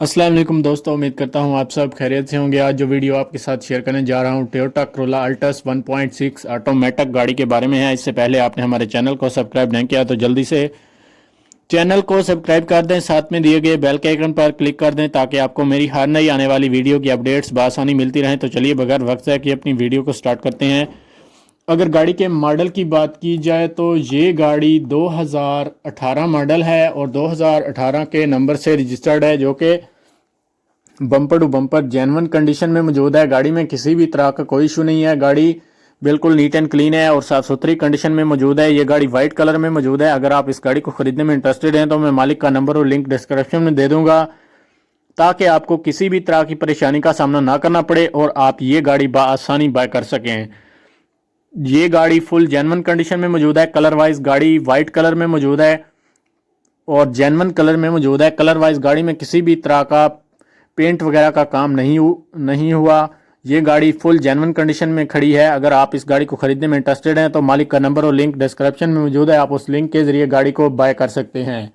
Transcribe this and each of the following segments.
अस्सलाम वालेकुम दोस्तों, उम्मीद करता हूँ आप सब खैरियत से होंगे। आज जो वीडियो आपके साथ शेयर करने जा रहा हूँ टोयोटा कोरोला अल्टस 1.6 ऑटोमेटिक गाड़ी के बारे में है। इससे पहले आपने हमारे चैनल को सब्सक्राइब नहीं किया तो जल्दी से चैनल को सब्सक्राइब कर दें, साथ में दिए गए बेल के आइकन पर क्लिक कर दें ताकि आपको मेरी हर नई आने वाली वीडियो की अपडेट्स बआसानी मिलती रहें। तो चलिए बगैर वक्त ज़ाया किए अपनी वीडियो को स्टार्ट करते हैं। अगर गाड़ी के मॉडल की बात की जाए तो ये गाड़ी 2018 मॉडल है और 2018 के नंबर से रजिस्टर्ड है, जो कि bumper to bumper genuine condition में मौजूद है। गाड़ी में किसी भी तरह का कोई इशू नहीं है। गाड़ी बिल्कुल नीट एंड क्लीन है और साफ़ सुथरी कंडीशन में मौजूद है। ये गाड़ी वाइट कलर में मौजूद है। अगर आप इस गाड़ी को खरीदने में इंटरेस्टेड हैं तो मैं मालिक का नंबर और लिंक डिस्क्रिप्शन में दे दूंगा ताकि आपको किसी भी तरह की परेशानी का सामना ना करना पड़े और आप ये गाड़ी बआसानी बाय कर सकें। ये गाड़ी फुल जेन्युइन कंडीशन में मौजूद है। कलर वाइज गाड़ी वाइट कलर में मौजूद है और जेन्युइन कलर में मौजूद है। कलर वाइज गाड़ी में किसी भी तरह का पेंट वगैरह का काम नहीं हुआ। ये गाड़ी फुल जेन्युइन कंडीशन में खड़ी है। अगर आप इस गाड़ी को खरीदने में इंटरेस्टेड हैं तो मालिक का नंबर और लिंक डिस्क्रिप्शन में मौजूद है। आप उस लिंक के जरिए गाड़ी को बाय कर सकते हैं।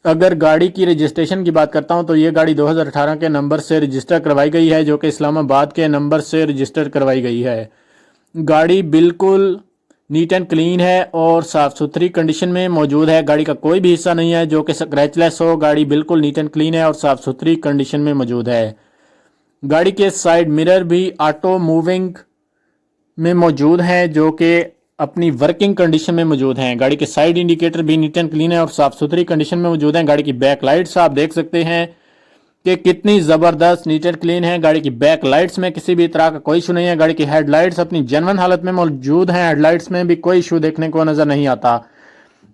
अगर गाड़ी की रजिस्ट्रेशन की बात करता हूं तो ये गाड़ी 2018 के नंबर से रजिस्टर करवाई गई है, जो कि इस्लामाबाद के नंबर से रजिस्टर करवाई गई है। गाड़ी बिल्कुल नीट एंड क्लीन है और साफ़ सुथरी कंडीशन में मौजूद है। गाड़ी का कोई भी हिस्सा नहीं है जो कि स्क्रैचलेस हो। गाड़ी बिल्कुल नीट एंड क्लीन है और साफ़ सुथरी कंडीशन में मौजूद है। गाड़ी के साइड मिरर भी ऑटो मूविंग में मौजूद हैं, जो कि अपनी वर्किंग कंडीशन में मौजूद हैं। गाड़ी के साइड इंडिकेटर भी नीट एंड क्लीन है और साफ़ सुथरी कंडीशन में मौजूद हैं। गाड़ी की बैक लाइट्स आप देख सकते हैं कि कितनी ज़बरदस्त नीट एंड क्लीन है। गाड़ी की बैक लाइट्स में किसी भी तरह का कोई इशू नहीं है। गाड़ी की हेडलाइट्स अपनी जेन्युइन हालत में मौजूद हैं। हेडलाइट्स में भी कोई इशू देखने को नज़र नहीं आता।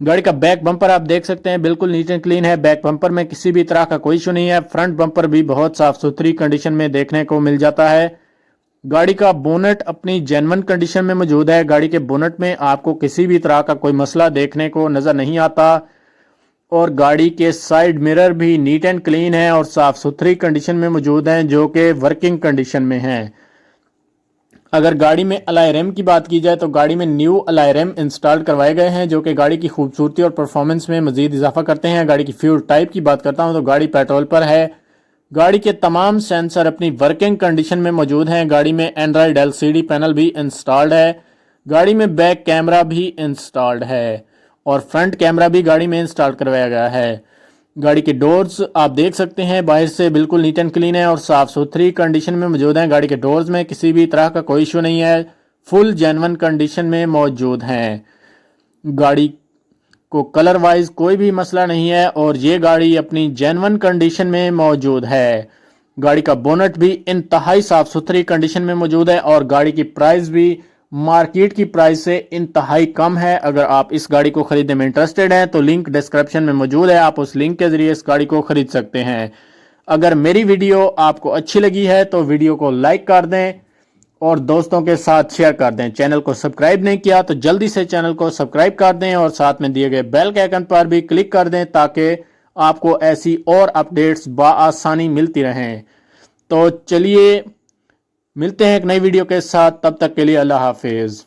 गाड़ी का बैक बम्पर आप देख सकते हैं, बिल्कुल नीट एंड क्लीन है। बैक बम्पर में किसी भी तरह का कोई इशू नहीं है। फ्रंट बम्पर भी बहुत साफ सुथरी कंडीशन में देखने को मिल जाता है। गाड़ी का बोनट अपनी जेन्युइन कंडीशन में मौजूद है। गाड़ी के बोनट में आपको किसी भी तरह का कोई मसला देखने को नज़र नहीं आता और गाड़ी के साइड मिरर भी नीट एंड क्लीन है और साफ सुथरी कंडीशन में मौजूद हैं, जो कि वर्किंग कंडीशन में हैं। अगर गाड़ी में अलॉय रिम की बात की जाए तो गाड़ी में न्यू अलॉय रिम इंस्टॉल करवाए गए हैं, जो कि गाड़ी की खूबसूरती और परफॉर्मेंस में मजीद इजाफा करते हैं। गाड़ी की फ्यूल टाइप की बात करता हूं तो गाड़ी पेट्रोल पर है। गाड़ी के तमाम सेंसर अपनी वर्किंग कंडीशन में मौजूद हैं। गाड़ी में एंड्रॉयड एलसीडी पैनल भी इंस्टॉल्ड है। गाड़ी में बैक कैमरा भी इंस्टॉल्ड है और फ्रंट कैमरा भी गाड़ी में इंस्टॉल करवाया गया है। गाड़ी के डोर्स आप देख सकते हैं, बाहर से बिल्कुल नीट एंड क्लीन है और साफ सुथरी कंडीशन में मौजूद हैं। गाड़ी के डोर्स में किसी भी तरह का कोई इशू नहीं है, फुल जेन्युइन कंडीशन में मौजूद हैं। गाड़ी को कलर वाइज कोई भी मसला नहीं है और ये गाड़ी अपनी जेन्युइन कंडीशन में मौजूद है। गाड़ी का बोनट भी इंतहाई साफ सुथरी कंडीशन में मौजूद है और गाड़ी की प्राइस भी मार्केट की प्राइस से इंतहाई कम है। अगर आप इस गाड़ी को खरीदने में इंटरेस्टेड हैं तो लिंक डिस्क्रिप्शन में मौजूद है। आप उस लिंक के जरिए इस गाड़ी को खरीद सकते हैं। अगर मेरी वीडियो आपको अच्छी लगी है तो वीडियो को लाइक कर दें और दोस्तों के साथ शेयर कर दें। चैनल को सब्सक्राइब नहीं किया तो जल्दी से चैनल को सब्सक्राइब कर दें और साथ में दिए गए बेल के आइकन पर भी क्लिक कर दें ताकि आपको ऐसी और अपडेट्स बआसानी मिलती रहें। तो चलिए मिलते हैं एक नई वीडियो के साथ, तब तक के लिए अल्लाह हाफिज।